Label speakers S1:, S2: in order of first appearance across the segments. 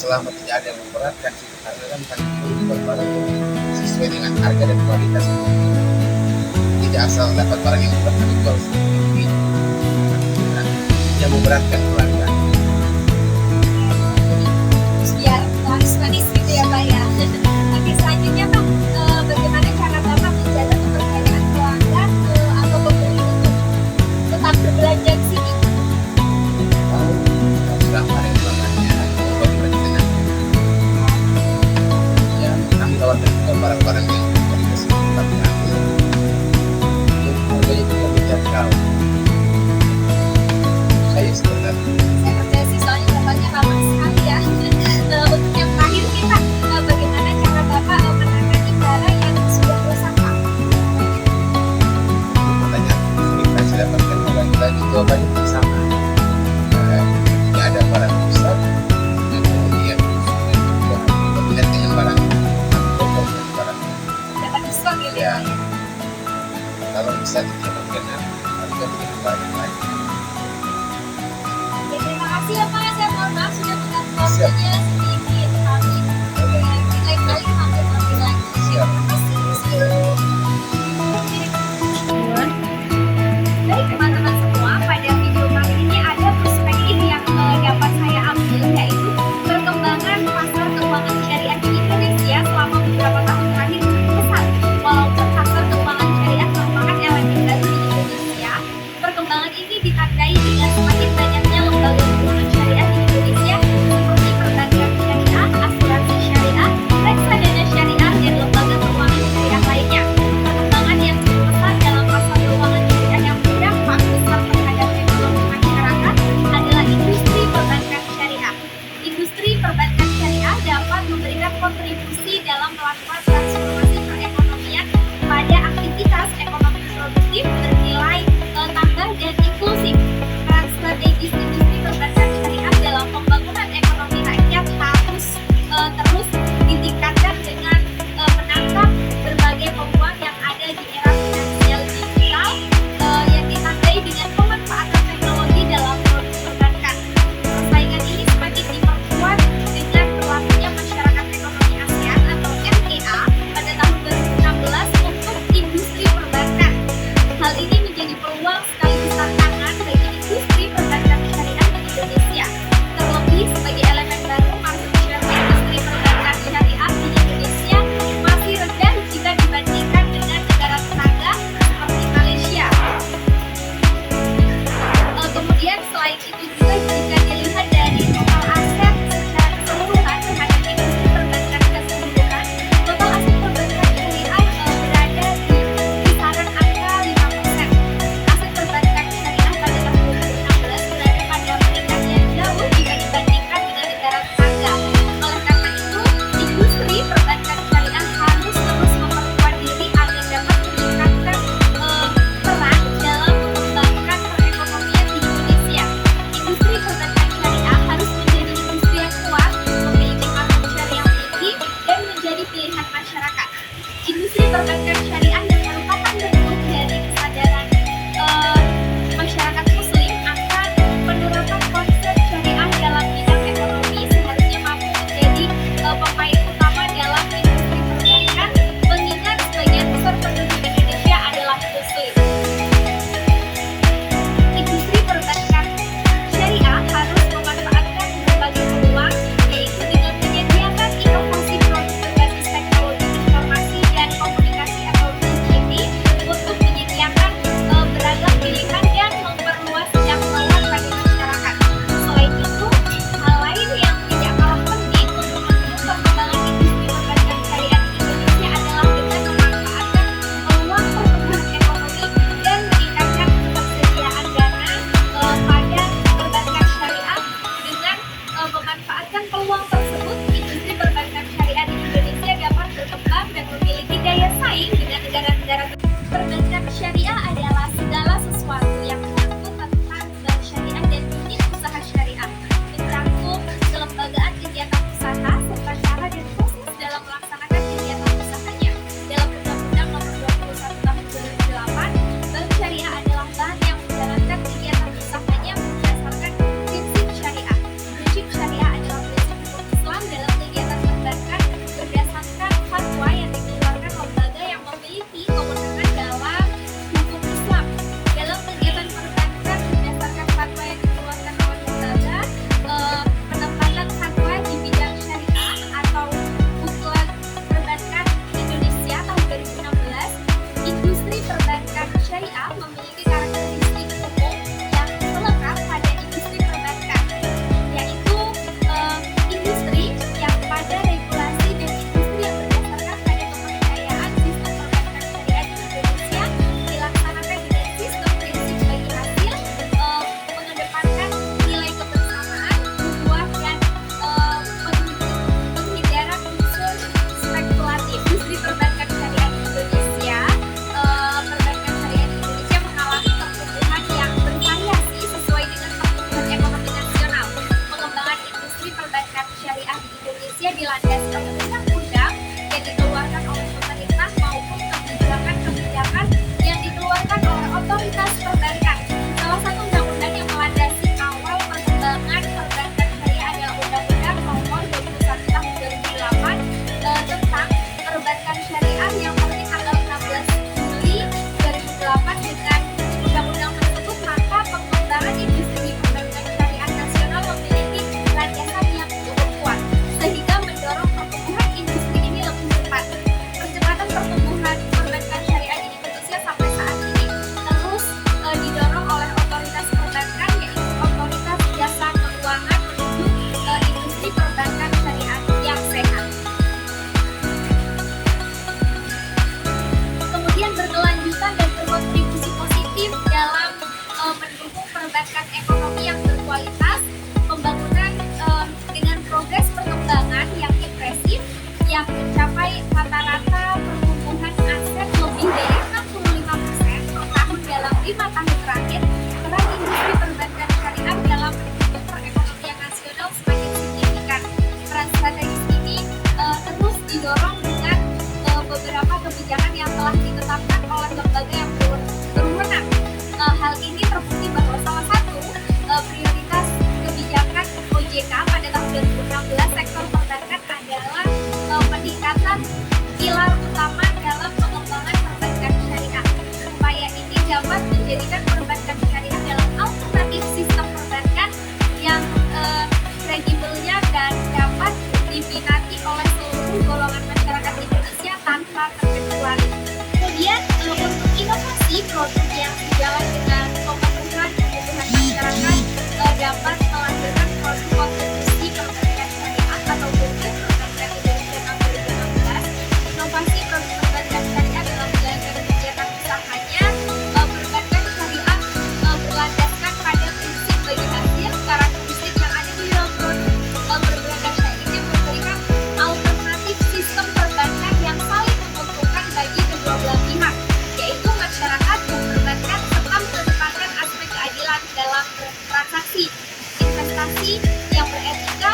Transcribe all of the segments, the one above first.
S1: selama tidak ada yang memberatkan sih, karena kan kami jual barang yang sesuai dengan harga dan kualitas. Tidak asal dapat barang yang murah kami jual sedikit. Nah, yang memberatkan pelanggan.
S2: Biar manis-manis gitu ya Pak ya. Oke, selanjutnya Pak, bagaimana cara Bapak menjaga kepercayaan pelanggan atau pembeli untuk tetap berbelanja di sini?
S1: Sudah kemarin pelanggannya bagi-bagi senang. Ya, kami tawarkan juga barang-barang yang kualitas tapi harganya juga terjangkau. Saya sebenarnya
S2: perbankan syariah di Indonesia dilandaskan oleh undang-undang yang dikeluarkan oleh pemerintah maupun kebijakan-kebijakan yang dikeluarkan oleh otoritas perbankan. Salah satu undang-undang yang melandasi awal perkembangan perbankan syariah adalah Undang-Undang Nomor 21 Tahun 2008 tentang perbankan syariah yang terbit tanggal 16 Juli 2008. Dengan undang-undang tersebut, maka pengembangan industri perbankan syariah nasional memiliki landasan yang cukup kuat sehingga mendorong pertumbuhan industri ini lebih cepat. Percepatan pertumbuhan perbankan syariah di Indonesia sampai saat ini terus didorong oleh otoritas perbankan, yaitu Otoritas Jasa Keuangan, menuju industri perbankan syariah yang sehat. Kemudian berkelanjutan dan berkontribusi positif dalam mendukung perbankan ekonomi yang berkualitas, pembangunan dengan progres perkembangan yang impresif yang mencapai rata-rata pertumbuhan aset lebih dari 65% per tahun dalam 5 tahun terakhir. Peran industri perbankan syariah dalam mendukung perekonomian nasional semakin signifikan. Peran strategis ini terus didorong dengan beberapa kebijakan yang telah ditetapkan oleh lembaga yang berwenang. Hal ini terbukti bahwa salah satu prioritas kebijakan OJK pada tahun 2016 sektor perbankan adalah peningkatan pilar utama dalam pengembangan perbankan syariah. Upaya ini dapat menjadikan perbankan syariah dalam alternatif sistem perbankan yang kredibelnya dan dapat diminati oleh seluruh golongan masyarakat Indonesia tanpa terkecuali. Kemudian untuk inovasi produk yang sejalan dengan kebutuhan masyarakat dapat melahirkan produk kontribusi perbankan syariah atau BPS perbankan Indonesia tahun 2016. Inovasi produk perbankan syariah dalam menjalankan kegiatan usahanya, perbankan syariah berlandaskan pada prinsip bagi hasil. Karakteristik yang ada di dalam produk perbankan syariah ini memberikan alternatif sistem perbankan yang saling menguntungkan bagi kedua belah pihak, yaitu masyarakat dan perbankan, serta mengedepankan aspek keadilan dalam transaksi, investasi yang beretika,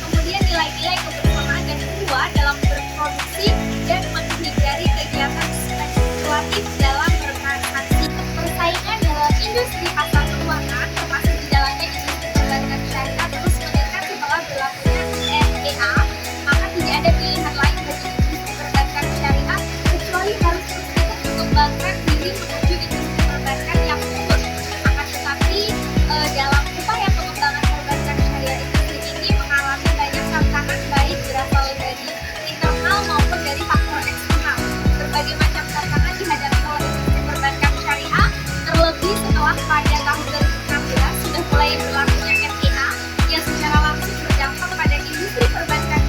S2: kemudian nilai-nilai kebersamaan dan ukhuwah dalam berproduksi dan menghindari kegiatan spekulatif dalam bertransaksi. Persaingan dalam industri pasar keuangan termasuk di dalamnya industri perbankan syariah terus meningkat setelah berlakunya NPA, maka tidak ada pilihan lain bagi industri perbankan syariah kecuali harus terus mengembangkan diri menuju industri perbankan yang unggul. Akan tetapi dalam upaya pengembangan perbankan syariah industri ini mengalami banyak tantangan baik berasal dari internal maupun dari faktor eksternal. Berbagai macam tantangan dihadapi oleh industri perbankan syariah, terlebih setelah pada tahun 2016 sudah mulai berlakunya NPA yang secara langsung berdampak pada industri perbankan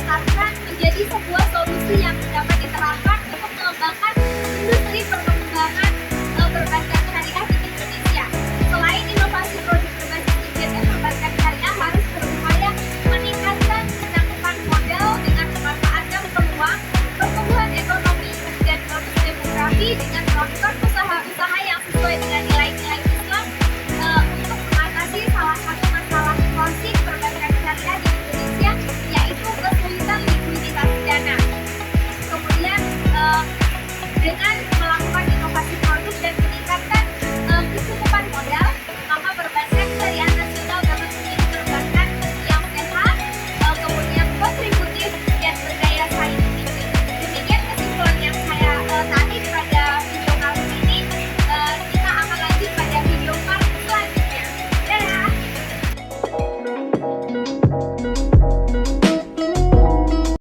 S2: harapkan menjadi sebuah solusi yang dapat diterapkan untuk mengembangkan industri pertanian